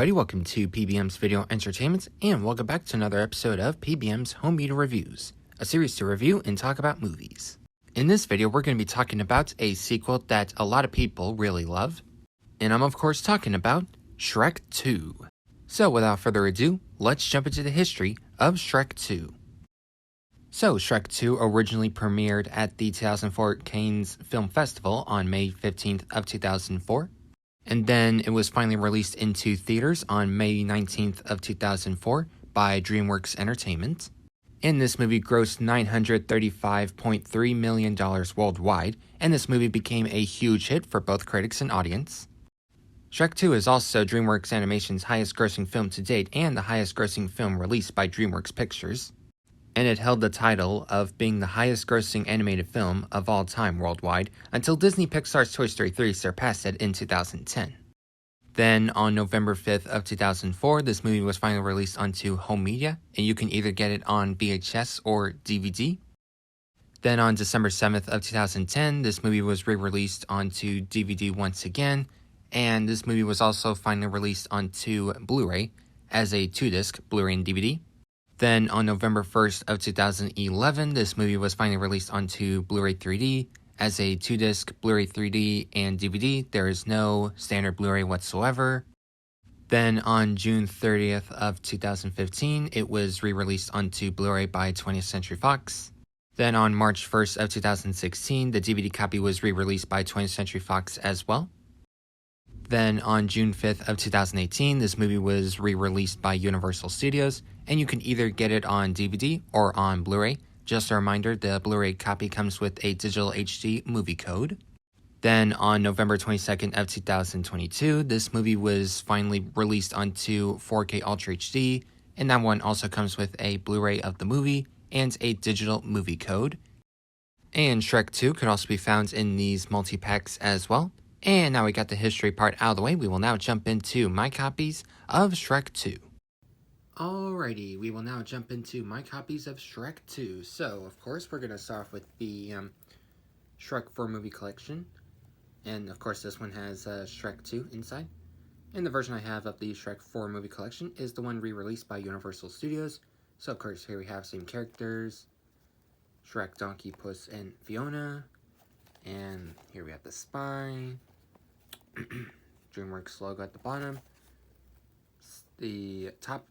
everybody, welcome to PBM's Video Entertainment, and welcome back to another episode of PBM's Home Media Reviews, a series to review and talk about movies. In this video, we're going to be talking about a sequel that a lot of people really love, and I'm of course talking about Shrek 2. So without further ado, let's jump into the history of Shrek 2. So Shrek 2 originally premiered at the 2004 Cannes Film Festival on May 15th of 2004. And then it was finally released into theaters on May 19th of 2004 by DreamWorks Entertainment. And this movie grossed $935.3 million worldwide, and this movie became a huge hit for both critics and audience. Shrek 2 is also DreamWorks Animation's highest grossing film to date and the highest grossing film released by DreamWorks Pictures. And it held the title of being the highest grossing animated film of all time worldwide until Disney Pixar's Toy Story 3 surpassed it in 2010. Then on November 5th of 2004, this movie was finally released onto home media, and you can either get it on VHS or DVD. Then on December 7th of 2010, this movie was re-released onto DVD once again, and this movie was also finally released onto Blu-ray as a 2-disc Blu-ray and DVD. Then on November 1st of 2011, this movie was finally released onto Blu-ray 3D as a 2-disc Blu-ray 3D and DVD. There is no standard Blu-ray whatsoever. Then on June 30th of 2015, it was re-released onto Blu-ray by 20th Century Fox. Then on March 1st of 2016, the DVD copy was re-released by 20th Century Fox as well. Then on June 5th of 2018, this movie was re-released by Universal Studios, and you can either get it on DVD or on Blu-ray. Just a reminder, the Blu-ray copy comes with a digital HD movie code. Then on November 22nd of 2022, this movie was finally released onto 4K Ultra HD, and that one also comes with a Blu-ray of the movie and a digital movie code. And Shrek 2 could also be found in these multi-packs as well. And now we got the history part out of the way, we will now jump into my copies of Shrek 2. Alrighty, we will now jump into my copies of Shrek 2. So, of course, we're going to start off with the Shrek 4 movie collection. And, of course, this one has Shrek 2 inside. And the version I have of the Shrek 4 movie collection is the one re-released by Universal Studios. So, of course, here we have same characters. Shrek, Donkey, Puss, and Fiona. And here we have the spine. DreamWorks logo at the bottom. The top,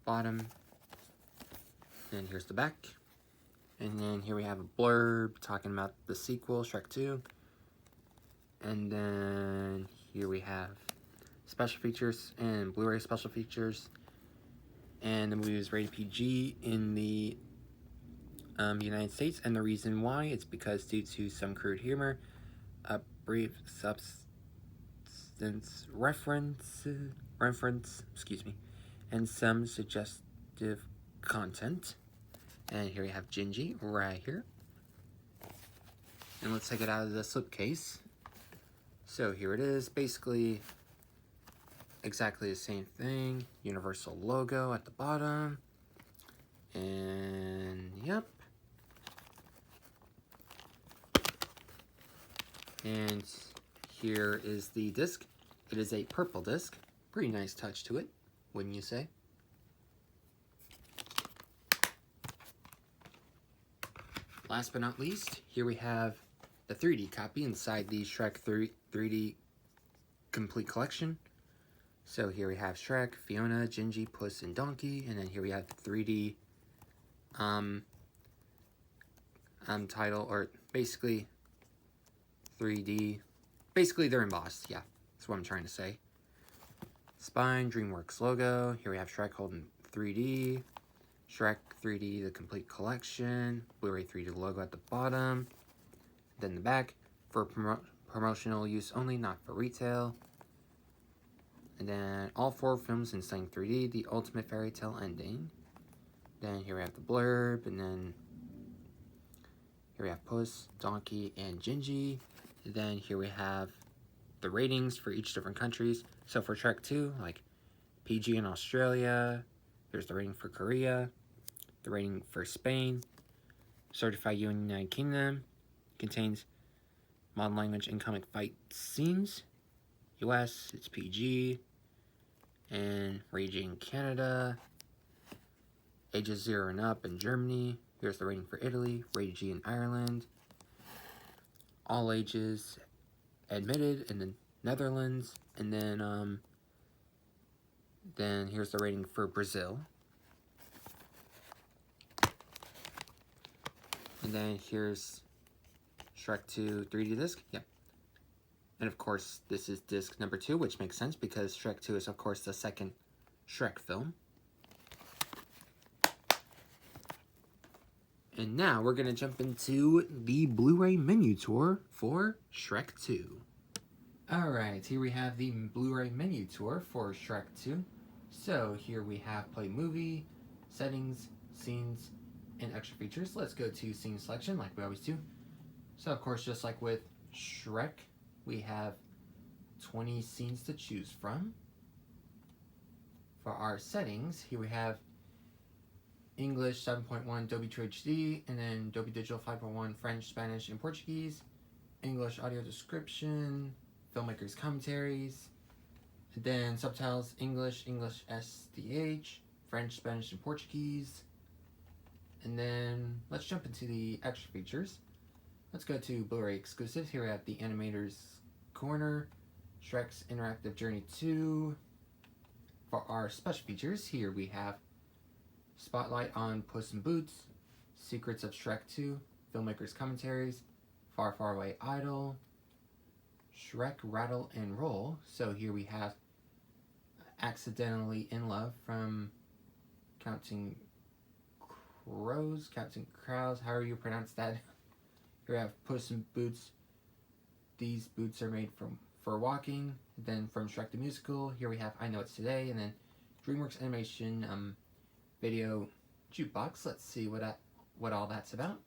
bottom, and here's the back. And then here we have a blurb talking about the sequel, Shrek 2. And then here we have special features and Blu-ray special features. And the movie is rated PG in the United States, and the reason why it's because due to some crude humor, a brief substance reference, and some suggestive content. And here we have Gingy right here. And let's take it out of the slipcase. So here it is, basically exactly the same thing. Universal logo at the bottom. And yep. And here is the disc. It is a purple disc. Pretty nice touch to it, wouldn't you say? Last but not least, here we have the 3D copy inside the Shrek 3D Complete Collection. So here we have Shrek, Fiona, Gingy, Puss, and Donkey. And then here we have the 3D title, or basically 3D. Basically, they're embossed. Yeah, that's what I'm trying to say. Spine, DreamWorks logo. Here we have Shrek holding 3D. Shrek 3D, the complete collection. Blu-ray 3D logo at the bottom. Then the back for promotional use only, not for retail. And then all 4 films in stunning 3D, the ultimate fairy tale ending. Then here we have the blurb, and then here we have Puss, Donkey, and Gingy. And then here we have the ratings for each different countries. So for Shrek 2, like PG in Australia, there's the rating for Korea, the rating for Spain, certified United Kingdom, contains modern language and comic fight scenes. US, it's PG. and Raging Canada, ages 0 and up in Germany. Here's the rating for Italy, rated G in Ireland, all ages admitted in the Netherlands, and then here's the rating for Brazil. And then here's Shrek 2 3D disc. Yeah. And of course, this is disc number 2, which makes sense because Shrek 2 is, of course, the second Shrek film. And now we're going to jump into the Blu-ray menu tour for Shrek 2. Alright, here we have the Blu-ray menu tour for Shrek 2. So here we have play movie, settings, scenes, and extra features. Let's go to scene selection like we always do. So of course, just like with Shrek, we have 20 scenes to choose from. For our settings, here we have English 7.1 Dolby True HD, and then Dolby Digital 5.1 French, Spanish, and Portuguese. English audio description, filmmakers' commentaries, and then subtitles English, English SDH, French, Spanish, and Portuguese. And then let's jump into the extra features. Let's go to Blu-ray exclusives. Here we have the Animator's Corner, Shrek's Interactive Journey 2. For our special features, here we have Spotlight on Puss in Boots, Secrets of Shrek 2, Filmmakers' Commentaries, Far Far Away Idol, Shrek Rattle and Roll. So here we have Accidentally in Love from Counting Crows, however you pronounce that. Here we have Puss in Boots, These Boots Are Made for Walking. Then from Shrek the Musical, here we have I Know It's Today, and then DreamWorks Animation Video Jukebox. Let's see what all that's about.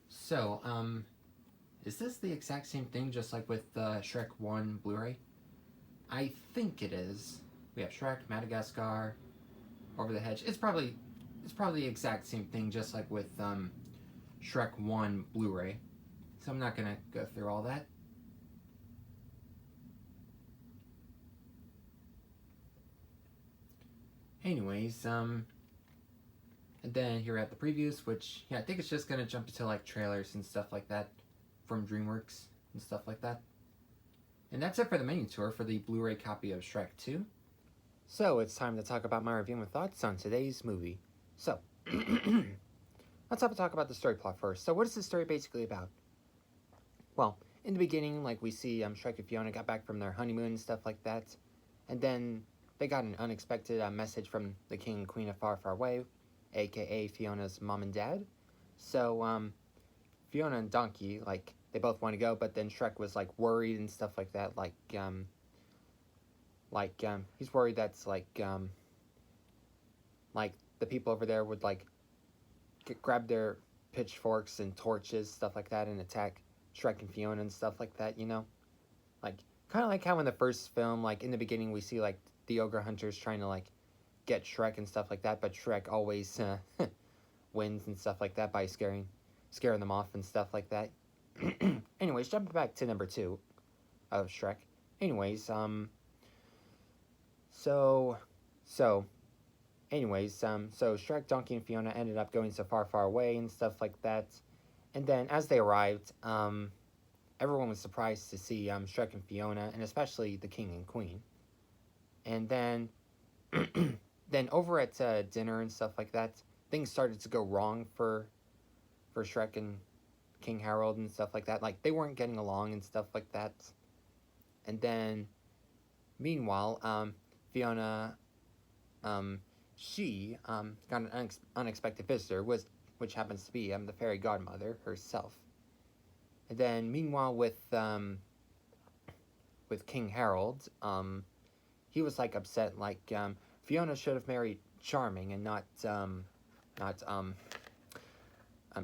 So, is this the exact same thing just like with Shrek 1 Blu-ray? I think it is. We have Shrek, Madagascar, Over the Hedge. It's probably the exact same thing just like with Shrek 1 Blu-ray. So I'm not gonna go through all that. Anyways, and then here we have the previews, which, yeah, I think it's just gonna jump into like trailers and stuff like that from DreamWorks and stuff like that. And that's it for the menu tour for the Blu-ray copy of Shrek 2. So it's time to talk about my review and thoughts on today's movie. So, let's have a talk about the story plot first. So what is the story basically about? Well, in the beginning, like we see Shrek and Fiona got back from their honeymoon and stuff like that. And then they got an unexpected message from the King and Queen of Far Far Away, aka Fiona's mom and dad. So, Fiona and Donkey, like, they both want to go, but then Shrek was, like, worried and stuff like that, he's worried that's, like, the people over there would, like, grab their pitchforks and torches, stuff like that, and attack Shrek and Fiona and stuff like that, you know? Like, kind of like how in the first film, like, in the beginning we see, like, the ogre hunters trying to, like, get Shrek and stuff like that, but Shrek always wins and stuff like that by scaring them off and stuff like that. Anyways, jumping back to number 2 of Shrek. Anyways, so Shrek, Donkey, and Fiona ended up going so far, far away and stuff like that. And then as they arrived, everyone was surprised to see Shrek and Fiona, and especially the King and Queen. And then, then over at dinner and stuff like that, things started to go wrong for Shrek and King Harold and stuff like that. Like, they weren't getting along and stuff like that. And then, meanwhile, Fiona, she got an unexpected visitor, which happens to be the fairy godmother herself. And then, meanwhile, with King Harold, he was like upset, like Fiona should have married Charming and not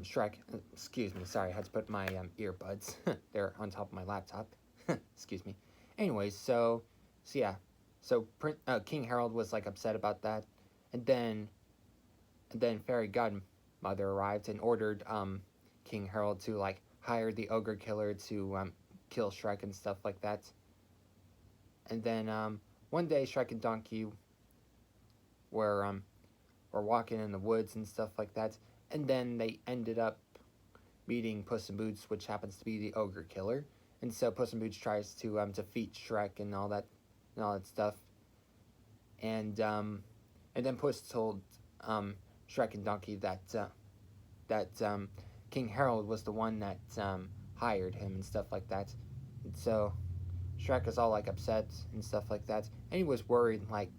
Shrek. Excuse me, sorry, I had to put my earbuds. They're on top of my laptop. Excuse me. Anyways, so yeah, so King Harold was like upset about that, and then fairy godmother arrived and ordered King Harold to like hired the ogre killer to kill Shrek and stuff like that. And then one day Shrek and Donkey were walking in the woods and stuff like that, and then they ended up meeting Puss in Boots, which happens to be the ogre killer. And so Puss in Boots tries to defeat Shrek and all that stuff. And then Puss told Shrek and Donkey that King Harold was the one that hired him and stuff like that. And so Shrek is all like upset and stuff like that, and he was worried like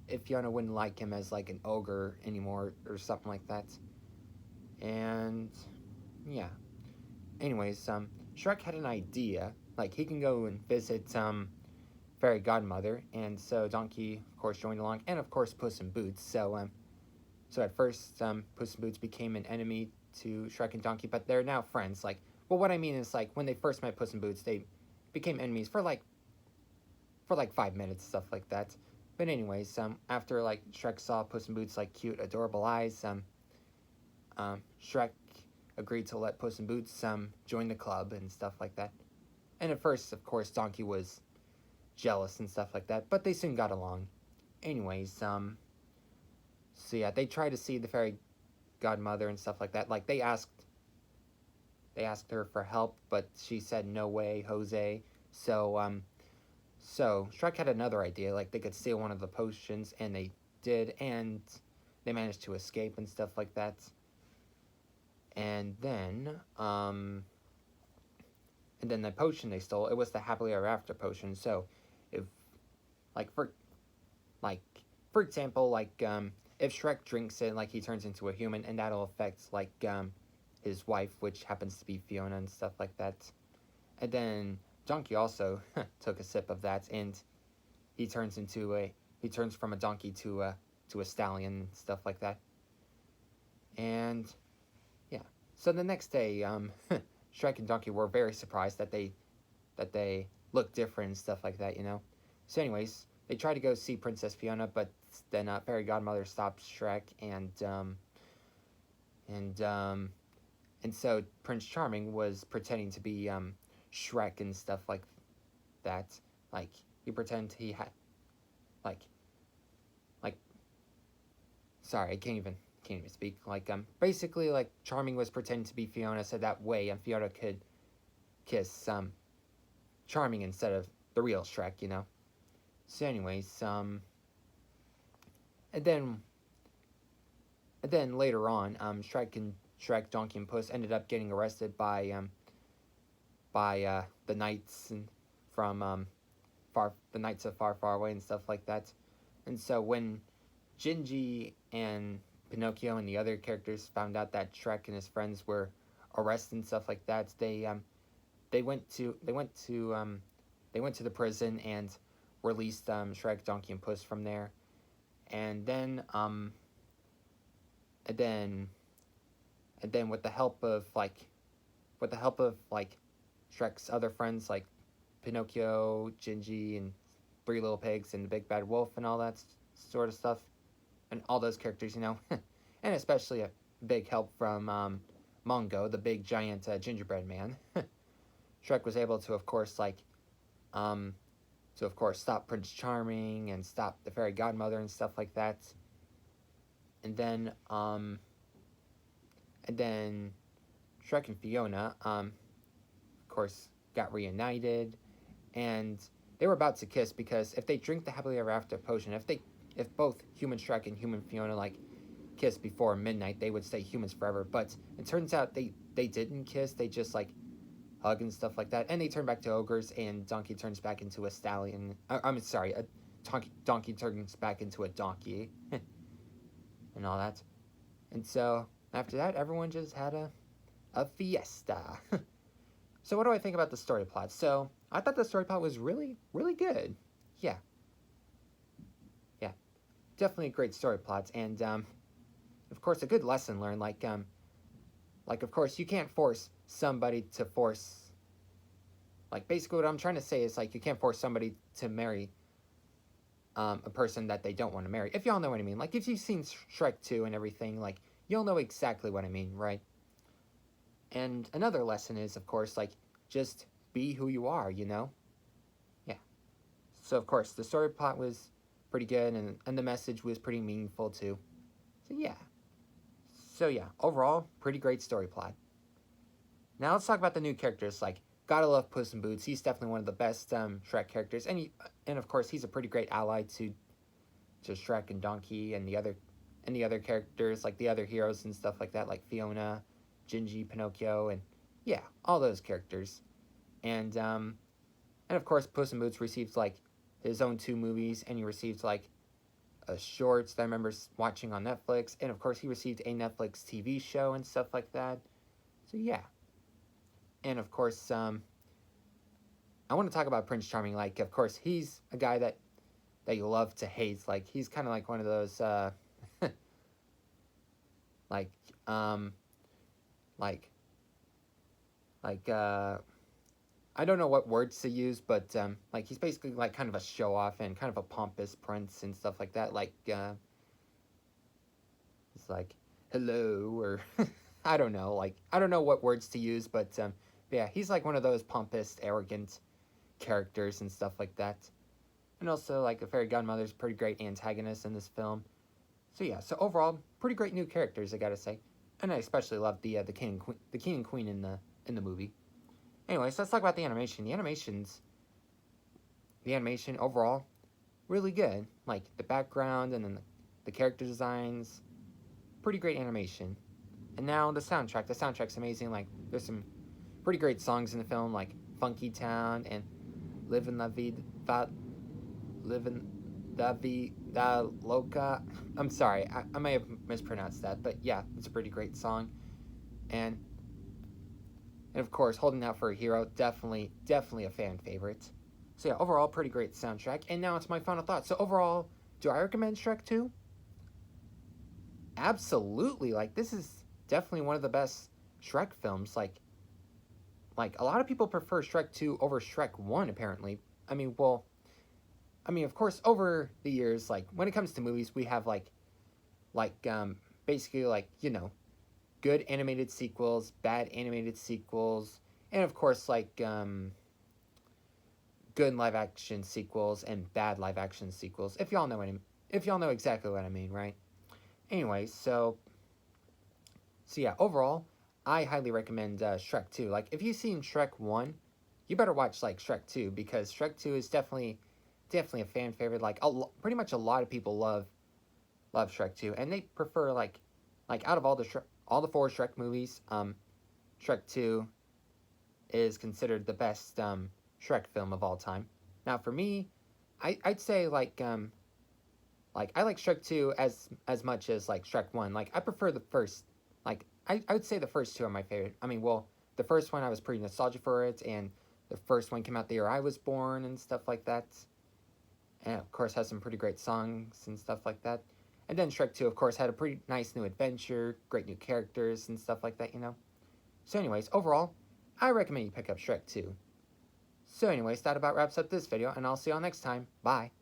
if Fiona wouldn't like him as like an ogre anymore or something like that. And yeah. Anyways, Shrek had an idea, like he can go and visit Fairy Godmother, and so Donkey, of course, joined along, and of course Puss in Boots. So at first, Puss in Boots became an enemy to Shrek and Donkey, but they're now friends. Like, well, what I mean is like when they first met Puss in Boots, they became enemies for like 5 minutes, stuff like that. But anyways, after like Shrek saw Puss in Boots like cute, adorable eyes, Shrek agreed to let Puss in Boots join the club and stuff like that. And at first, of course, Donkey was jealous and stuff like that, but they soon got along. Anyways, so yeah, they tried to see the fairy godmother and stuff like that. Like they asked her for help, but she said no way, Jose. So Shrek had another idea, like they could steal one of the potions, and they did, and they managed to escape and stuff like that. And then the potion they stole, it was the happily ever after potion. So if for example, if Shrek drinks it, like he turns into a human, and that'll affect like his wife, which happens to be Fiona and stuff like that. And then Donkey also took a sip of that, and he turns from a donkey to a stallion and stuff like that. And yeah, so the next day, Shrek and Donkey were very surprised that they looked different and stuff like that, you know. So anyways, they tried to go see Princess Fiona, but then Fairy Godmother stopped Shrek, and so Prince Charming was pretending to be Shrek and stuff like that. Like he pretended he had like sorry, I can't even speak. Like basically like Charming was pretending to be Fiona, so that way Fiona could kiss Charming instead of the real Shrek, you know. So anyways, and then later on, Shrek, Donkey, and Puss ended up getting arrested by the knights from the knights of far, far away and stuff like that. And so when Gingy and Pinocchio and the other characters found out that Shrek and his friends were arrested and stuff like that, they went to the prison and released Shrek, Donkey, and Puss from there. And then with the help of Shrek's other friends like Pinocchio, Gingy, and Three Little Pigs, and the Big Bad Wolf, and all that sort of stuff, and all those characters, you know, and especially a big help from Mongo, the big giant gingerbread man. Shrek was able to, of course, stop Prince Charming and stop the fairy godmother and stuff like that. And then Shrek and Fiona, of course, got reunited, and they were about to kiss, because if they drink the happily ever after potion, if both human Shrek and human Fiona like kiss before midnight, they would stay humans forever. But it turns out they didn't kiss. They just like hug and stuff like that, and they turn back to ogres, and Donkey turns back into a stallion. I'm sorry, Donkey turns back into a donkey, and all that. And so after that, everyone just had a fiesta. So what do I think about the story plot? So I thought the story plot was really, really good. Yeah, definitely a great story plot, and of course a good lesson learned. Like of course you can't force somebody to force. Like basically what I'm trying to say is like you can't force somebody to marry a person that they don't want to marry. If y'all know what I mean. Like if you've seen Shrek 2 and everything, like you'll know exactly what I mean, right? And another lesson is, of course, like, just be who you are, you know? Yeah. So, of course, the story plot was pretty good, and the message was pretty meaningful, too. So, yeah. So, yeah, overall, pretty great story plot. Now, let's talk about the new characters. Like, gotta love Puss in Boots. He's definitely one of the best Shrek characters. And of course, he's a pretty great ally to Shrek and Donkey and the other characters, like the other heroes and stuff like that, like Fiona, Gingy, Pinocchio, and yeah, all those characters. And of course, Puss in Boots received like his own 2 movies, and he received like a shorts that I remember watching on Netflix, and of course, he received a Netflix TV show and stuff like that. So yeah, and of course, I want to talk about Prince Charming. Like, of course, he's a guy that you love to hate. Like, he's kind of like one of those like like like I don't know what words to use, but like he's basically like kind of a show off and kind of a pompous prince and stuff like that. Like it's like hello or I don't know. Like I don't know what words to use, but yeah, he's like one of those pompous, arrogant characters and stuff like that. And also like the fairy godmother's pretty great antagonist in this film. So yeah, so overall, pretty great new characters, I gotta say, and I especially love the king and queen in the movie. Anyway, so let's talk about the animation. The animation overall, really good. Like the background and then the character designs, pretty great animation. And now the soundtrack. The soundtrack's amazing. Like there's some pretty great songs in the film, like Funky Town and Livin' La Vida, Livin' La Vida Loca. I'm sorry, I may have mispronounced that, but yeah, it's a pretty great song. And and of course, Holding Out for a Hero, definitely a fan favorite. So yeah, overall, pretty great soundtrack. And now it's my final thoughts. So overall, do I recommend Shrek 2? Absolutely. Like, this is definitely one of the best Shrek films. Like a lot of people prefer Shrek 2 over Shrek 1, apparently. Of course, over the years, like, when it comes to movies, we have, basically, like, you know, good animated sequels, bad animated sequels, and of course, like, good live action sequels and bad live action sequels. If y'all know exactly what I mean, right? Anyway, so yeah, overall, I highly recommend Shrek 2. Like, if you've seen Shrek 1, you better watch like Shrek 2 because Shrek 2 is definitely a fan favorite. Like, pretty much a lot of people love Shrek 2, and they prefer like out of all the 4 Shrek movies, Shrek 2 is considered the best Shrek film of all time. Now, for me, I'd say like I like Shrek 2 as much as like Shrek 1. Like I prefer the first. Like I would say the first 2 are my favorite. I mean, well, the first one I was pretty nostalgic for it, and the first one came out the year I was born and stuff like that. And of course has some pretty great songs and stuff like that. And then Shrek 2, of course, had a pretty nice new adventure, great new characters and stuff like that, you know? So anyways, overall, I recommend you pick up Shrek 2. So anyways, that about wraps up this video, and I'll see y'all next time. Bye.